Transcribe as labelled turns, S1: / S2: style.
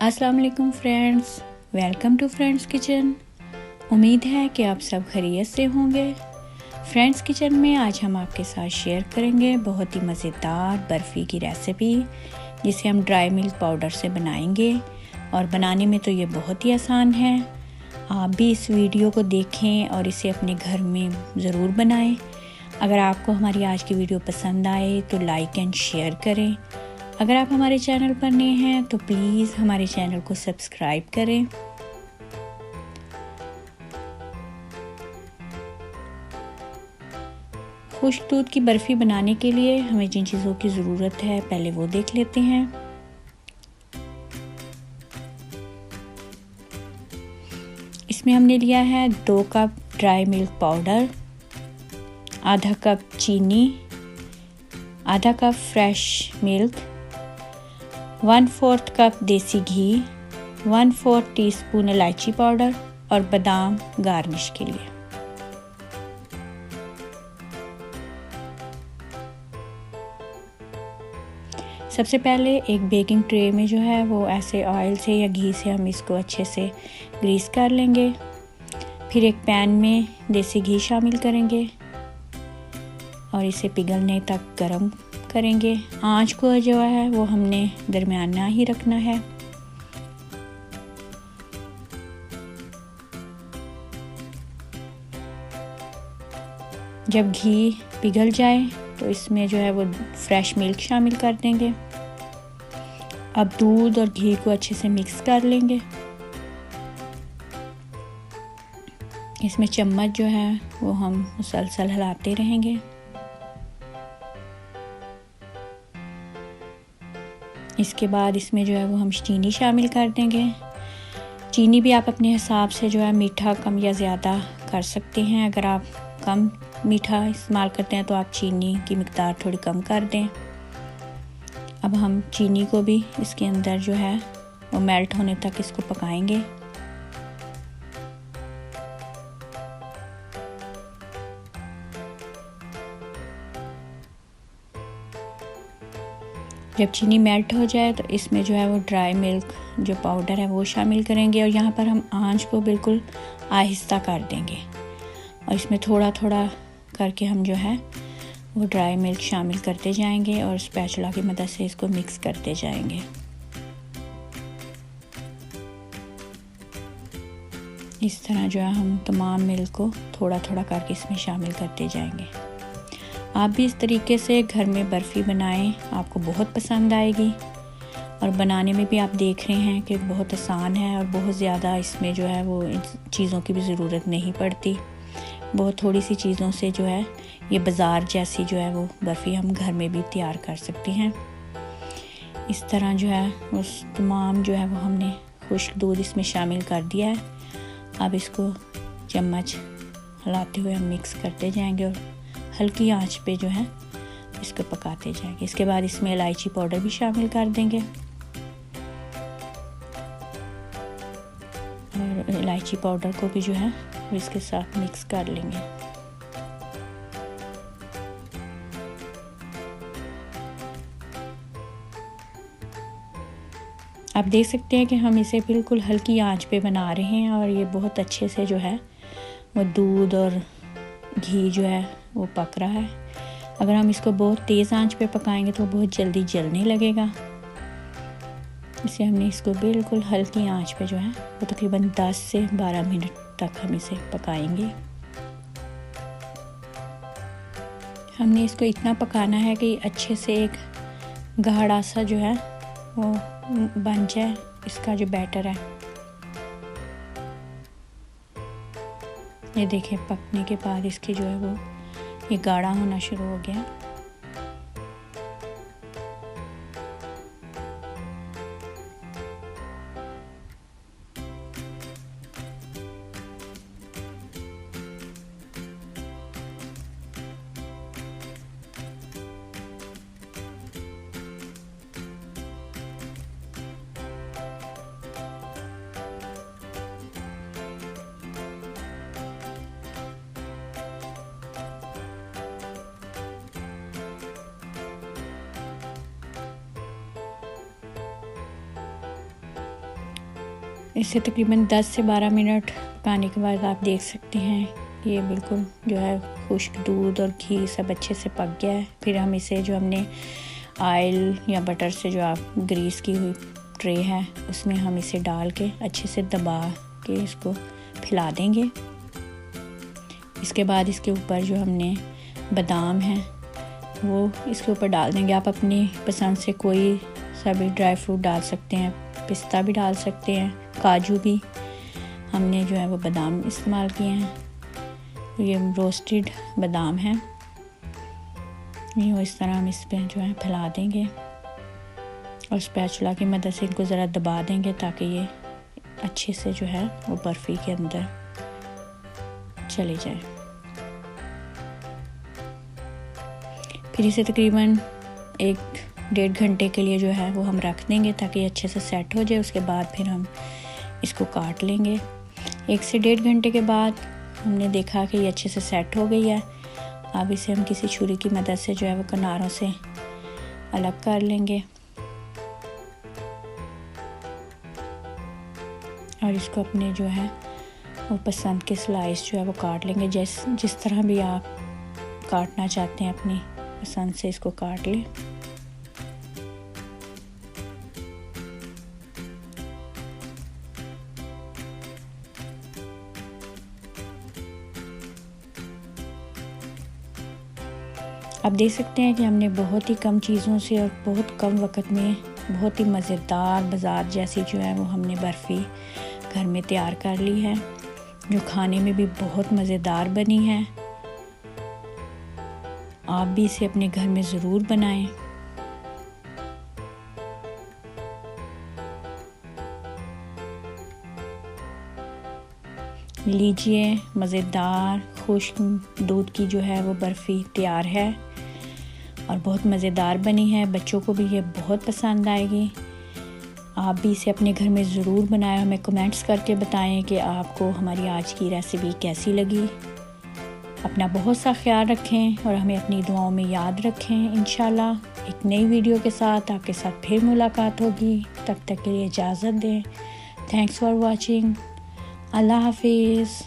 S1: अस्सलाम वालेकुम friends, welcome to Friends Kitchen. उम्मीद है कि आप सब खैरियत से होंगे। फ्रेंड्स किचन में आज हम आपके साथ शेयर करेंगे बहुत ही मज़ेदार बर्फ़ी की रेसिपी, जिसे हम ड्राई मिल्क पाउडर से बनाएंगे और बनाने में तो ये बहुत ही आसान है। आप भी इस वीडियो को देखें और इसे अपने घर में ज़रूर बनाएं। अगर आपको हमारी आज की वीडियो पसंद आए तो लाइक एंड शेयर करें। अगर आप हमारे चैनल पर नए हैं तो प्लीज़ हमारे चैनल को सब्सक्राइब करें। खुश्क दूध की बर्फ़ी बनाने के लिए हमें जिन चीज़ों की ज़रूरत है पहले वो देख लेते हैं। इसमें हमने लिया है 2 कप ड्राई मिल्क पाउडर, आधा कप चीनी, आधा कप फ्रेश मिल्क, 1/4 कप देसी घी, 1/4 टीस्पून इलायची पाउडर और बादाम गार्निश के लिए। सबसे पहले एक बेकिंग ट्रे में जो है वो ऐसे ऑयल से या घी से हम इसको अच्छे से ग्रीस कर लेंगे। फिर एक पैन में देसी घी शामिल करेंगे और इसे पिघलने तक गरम करेंगे। आंच को जो है वो हमने दरमियाना ही रखना है। जब घी पिघल जाए तो इसमें जो है वो फ्रेश मिल्क शामिल कर देंगे। अब दूध और घी को अच्छे से मिक्स कर लेंगे। इसमें चम्मच जो है वो हम मुसलसल हिलाते रहेंगे। इसके बाद इसमें जो है वो हम चीनी शामिल कर देंगे। चीनी भी आप अपने हिसाब से जो है मीठा कम या ज़्यादा कर सकते हैं। अगर आप कम मीठा इस्तेमाल करते हैं तो आप चीनी की मिकदार थोड़ी कम कर दें। अब हम चीनी को भी इसके अंदर जो है वो मेल्ट होने तक इसको पकाएंगे। जब चीनी मेल्ट हो जाए तो इसमें जो है वो ड्राई मिल्क जो पाउडर है वो शामिल करेंगे और यहाँ पर हम आंच को बिल्कुल आहिस्ता कर देंगे और इसमें थोड़ा थोड़ा करके हम जो है वो ड्राई मिल्क शामिल करते जाएंगे और स्पैचुला की मदद से इसको मिक्स करते जाएंगे। इस तरह जो है हम तमाम मिल्क को थोड़ा थोड़ा करके इसमें शामिल करते जाएंगे। आप भी इस तरीके से घर में बर्फ़ी बनाएं, आपको बहुत पसंद आएगी। और बनाने में भी आप देख रहे हैं कि बहुत आसान है और बहुत ज़्यादा इसमें जो है वो इन चीज़ों की भी ज़रूरत नहीं पड़ती। बहुत थोड़ी सी चीज़ों से जो है ये बाज़ार जैसी जो है वो बर्फ़ी हम घर में भी तैयार कर सकते हैं। इस तरह जो है उस तमाम जो है वो हमने खुश्क दूध इसमें शामिल कर दिया है। अब इसको चम्मच हिलाते हुए हम मिक्स करते जाएंगे और हल्की आंच पे जो है इसको पकाते जाएंगे। इसके बाद इसमें इलायची पाउडर भी शामिल कर देंगे और इलायची पाउडर को भी जो है इसके साथ मिक्स कर लेंगे। आप देख सकते हैं कि हम इसे बिल्कुल हल्की आंच पे बना रहे हैं और ये बहुत अच्छे से जो है वो दूध और घी जो है वो पक रहा है। अगर हम इसको बहुत तेज़ आंच पे पकाएंगे तो बहुत जल्दी जलने लगेगा। इसे हमने इसको बिल्कुल हल्की आंच पे जो है वो तकरीबन 10 से 12 मिनट तक हम इसे पकाएंगे। हमने इसको इतना पकाना है कि अच्छे से एक गाढ़ा सा जो है वो बन जाए इसका जो बैटर है। ये देखिए पकने के बाद इसकी जो है वो ये गाढ़ा होना शुरू हो गया। इसे तकरीबन 10 से 12 मिनट पकाने के बाद आप देख सकते हैं ये बिल्कुल जो है खुश्क दूध और घी सब अच्छे से पक गया है। फिर हम इसे जो हमने ऑयल या बटर से जो आप ग्रीस की हुई ट्रे है उसमें हम इसे डाल के अच्छे से दबा के इसको फैला देंगे। इसके बाद इसके ऊपर जो हमने बादाम है वो इसके ऊपर डाल देंगे। आप अपनी पसंद से कोई सा भी ड्राई फ्रूट डाल सकते हैं, पिस्ता भी डाल सकते हैं, काजू भी। हमने जो है वो बादाम इस्तेमाल किए हैं, ये रोस्टेड बादाम है। ये इस तरह हम इस पर जो है फैला देंगे और स्पैचुला की मदद से इनको ज़रा दबा देंगे ताकि ये अच्छे से जो है वो बर्फ़ी के अंदर चले जाए। फिर इसे तकरीबन 1-1.5 घंटे के लिए जो है वो हम रख देंगे ताकि अच्छे से सेट हो जाए। उसके बाद फिर हम इसको काट लेंगे। 1 से 1.5 घंटे के बाद हमने देखा कि ये अच्छे से सेट हो गई है। अब इसे हम किसी छुरी की मदद से जो है वो किनारों से अलग कर लेंगे और इसको अपने जो है वो पसंद के स्लाइस जो है वो काट लेंगे। जिस तरह भी आप काटना चाहते हैं अपनी पसंद से इसको काट लें। आप देख सकते हैं कि हमने बहुत ही कम चीज़ों से और बहुत कम वक्त में बहुत ही मज़ेदार बाज़ार जैसी जो है वो हमने बर्फ़ी घर में तैयार कर ली है, जो खाने में भी बहुत मज़ेदार बनी है। आप भी इसे अपने घर में ज़रूर बनाएं। लीजिए, मज़ेदार खुश्क दूध की जो है वो बर्फ़ी तैयार है और बहुत मज़ेदार बनी है। बच्चों को भी ये बहुत पसंद आएगी। आप भी इसे अपने घर में ज़रूर बनाएं। हमें कमेंट्स करके बताएं कि आपको हमारी आज की रेसिपी कैसी लगी। अपना बहुत सा ख्याल रखें और हमें अपनी दुआओं में याद रखें। इंशाल्लाह एक नई वीडियो के साथ आपके साथ फिर मुलाकात होगी। तब तक के लिए इजाज़त दें। Thanks for watching. अल्लाह हाफिज़।